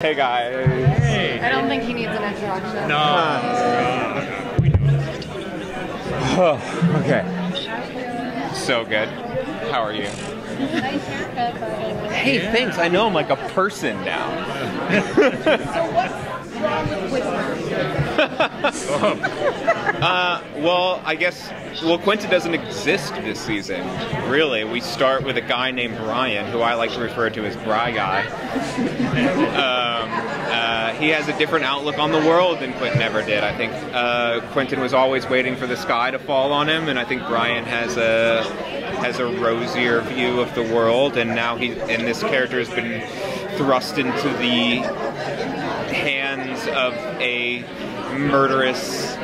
Hey guys. Hey. I don't think he needs an introduction. No. Okay. So good. How are you? Nice haircut, by the way. Hey, thanks. I know I'm like a person now. So what's wrong with Well, I guess, Quentin doesn't exist this season, really. We start with a guy named Brian, who I like to refer to as Bry Guy. He has a different outlook on the world than Quentin ever did. I think Quentin was always waiting for the sky to fall on him, and I think Brian has a rosier view of the world, and now this character has been thrust into the hands of a murderous,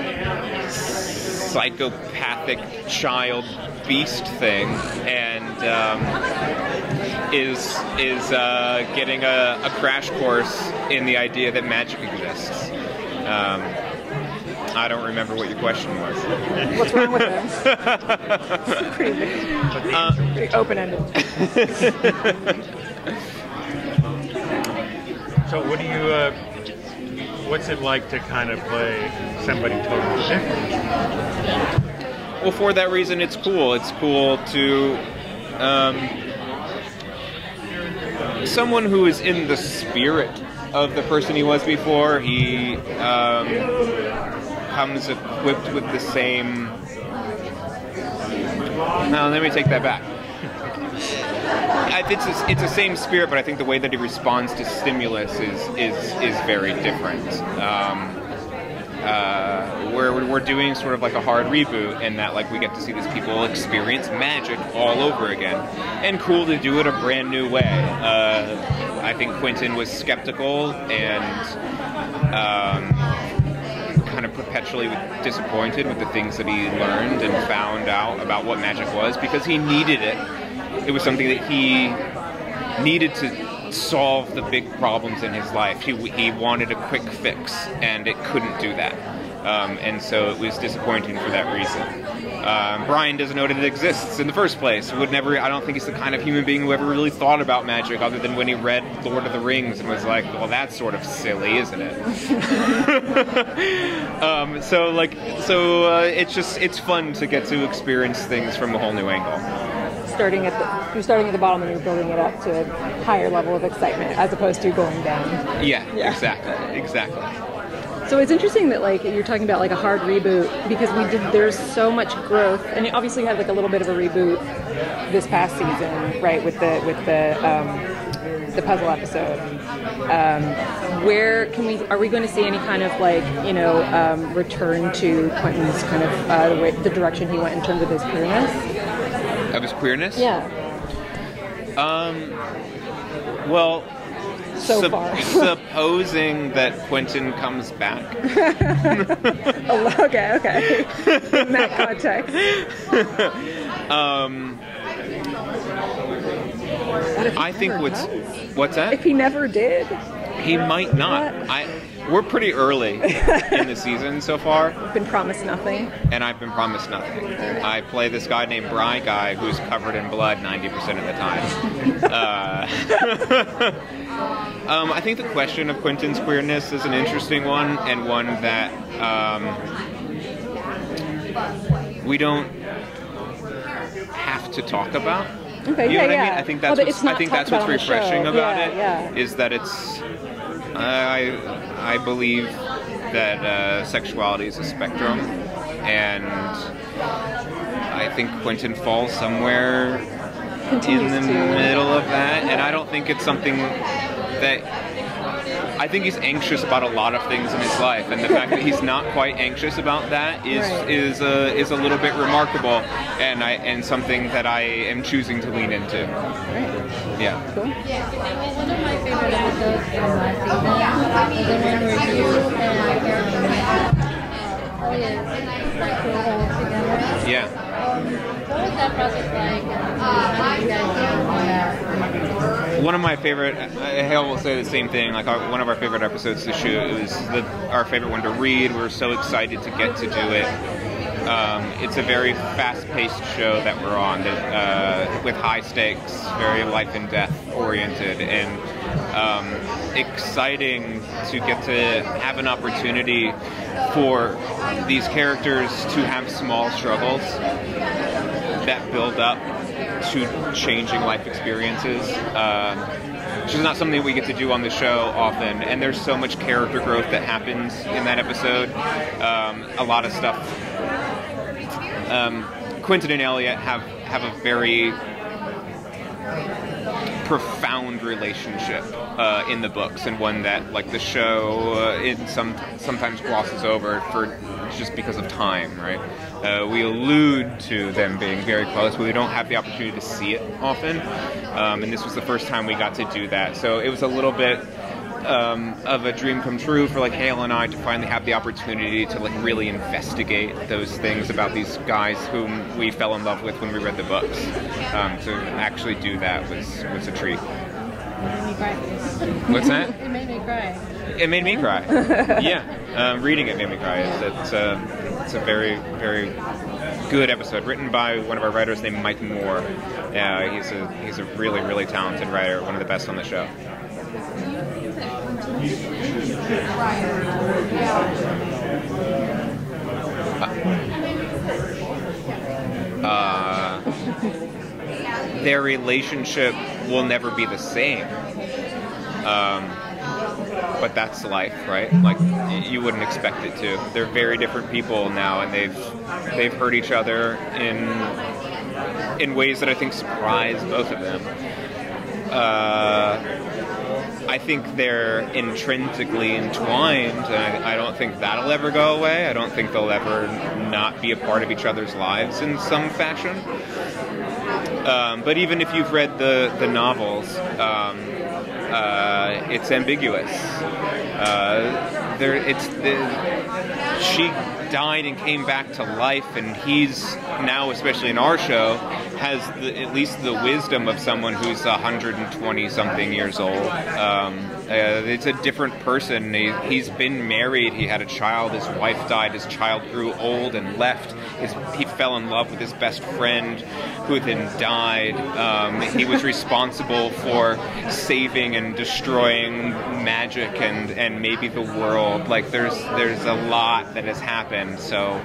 psychopathic child beast thing, and is getting a crash course in the idea that magic exists. I don't remember what your question was. What's wrong with him? Pretty open-ended. So what do you, what's it like to kind of play somebody totally different? Well, for that reason, it's cool. It's cool to someone who is in the spirit of the person he was before. He comes equipped with the same... No, let me take that back. It's the same spirit, but I think the way that he responds to stimulus is very different. We're doing sort of like a hard reboot in that, like, we get to see these people experience magic all over again, and cool to do it a brand new way. I think Quentin was skeptical and kind of perpetually disappointed with the things that he learned and found out about what magic was, because he needed it. It was something that he needed to solve the big problems in his life. He wanted a quick fix, and it couldn't do that. And so it was disappointing for that reason. Brian doesn't know that it exists in the first place. I don't think he's the kind of human being who ever really thought about magic, other than when he read Lord of the Rings and was like, well, that's sort of silly, isn't it? It's fun to get to experience things from a whole new angle. You're starting at the bottom and you're building it up to a higher level of excitement as opposed to going down. Yeah. Exactly. So it's interesting that, like, you're talking about like a hard reboot, because there's so much growth, and you obviously had like a little bit of a reboot this past season, right, with the puzzle episode. Are we going to see any kind of, like, return to Quentin's kind of the direction he went in terms of his queerness? Of his queerness? Yeah. Well, so far. Supposing that Quentin comes back. Okay. In that context. I think what's that? If he never did? He might not. We're pretty early in the season so far. Been promised nothing. And I've been promised nothing. I play this guy named Bry Guy, who's covered in blood 90% of the time. I think the question of Quentin's queerness is an interesting one, and one that we don't have to talk about. Okay, you know what I mean? yeah. I think that's what's refreshing about it. Yeah. Is that it's... I believe that sexuality is a spectrum, and I think Quentin falls somewhere in the middle of that, and I don't think it's something that... I think he's anxious about a lot of things in his life, and the fact that he's not quite anxious about that is a little bit remarkable, and something that I am choosing to lean into. Right. Yeah. Cool. One of my favorite episodes from last season was the one where you and together. Yeah. What was that process like? How did you guys do that? One of my favorite, I will say the same thing, like one of our favorite episodes to shoot, it was our favorite one to read. We were so excited to get to do it. It's a very fast-paced show that we're on, with high stakes, very life and death oriented, and exciting to get to have an opportunity for these characters to have small struggles that build up to changing life experiences, which is not something we get to do on the show often. And there's so much character growth that happens in that episode. A lot of stuff. Quentin and Elliot have a very profound relationship in the books, and one that, like, the show sometimes glosses over for just because of time, right? We allude to them being very close, but we don't have the opportunity to see it often. And this was the first time we got to do that, so it was a little bit of a dream come true for, like, Hale and I to finally have the opportunity to, like, really investigate those things about these guys whom we fell in love with when we read the books. To actually do that was a treat. It made me cry. What's that? It made me cry. It made me cry. Yeah, reading it made me cry. It's a very, very good episode, written by one of our writers named Mike Moore. He's a really, really talented writer, one of the best on the show. Their relationship will never be the same. But that's life, right? Like, you wouldn't expect it to. They're very different people now, and they've hurt each other in ways that I think surprise both of them. I think they're intrinsically entwined, and I don't think that'll ever go away. I don't think they'll ever not be a part of each other's lives in some fashion. But even if you've read the novels, it's ambiguous. She died and came back to life, and he's now, especially in our show, has at least the wisdom of someone who's 120-something years old. It's a different person. He's been married. He had a child. His wife died. His child grew old and left. He fell in love with his best friend, who then died. He was responsible for saving and destroying magic and maybe the world. Like, there's a lot that has happened. So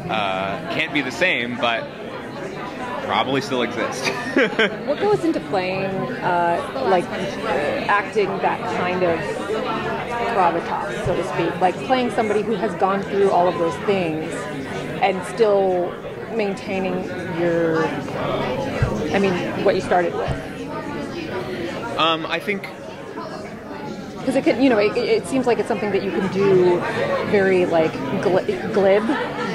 can't be the same, but probably still exists. What goes into playing, acting that kind of gravitas, so to speak? Like, playing somebody who has gone through all of those things and still maintaining what you started with. I think... Because it can, it seems like it's something that you can do very, like, glib,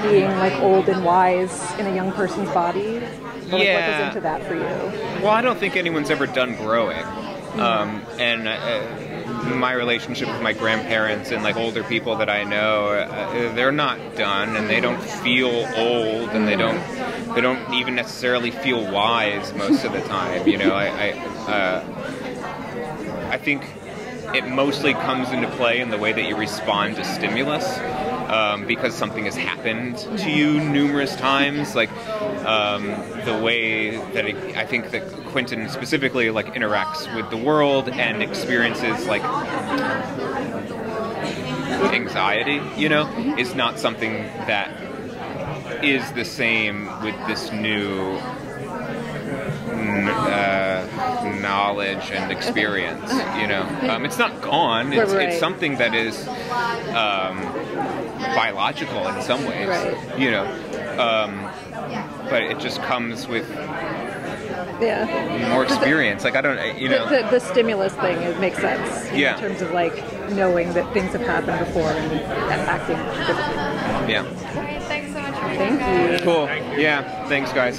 being, like, old and wise in a young person's body. But, like, what goes into that for you? Well, I don't think anyone's ever done growing. My relationship with my grandparents and, like, older people that I know, they're not done, and they don't feel old, and they don't even necessarily feel wise most of the time. I think it mostly comes into play in the way that you respond to stimulus, because something has happened to you numerous times. Like, the way that I think that Quentin specifically, like, interacts with the world and experiences, like, anxiety, is not something that is the same with this new knowledge and experience. It's not gone. It's something that is biological in some ways, but it just comes with more experience. Like, I don't, the stimulus thing, it makes sense in terms of, like, knowing that things have happened before and acting physically. Thanks so much for Thank you. Cool. Yeah. Thanks, guys.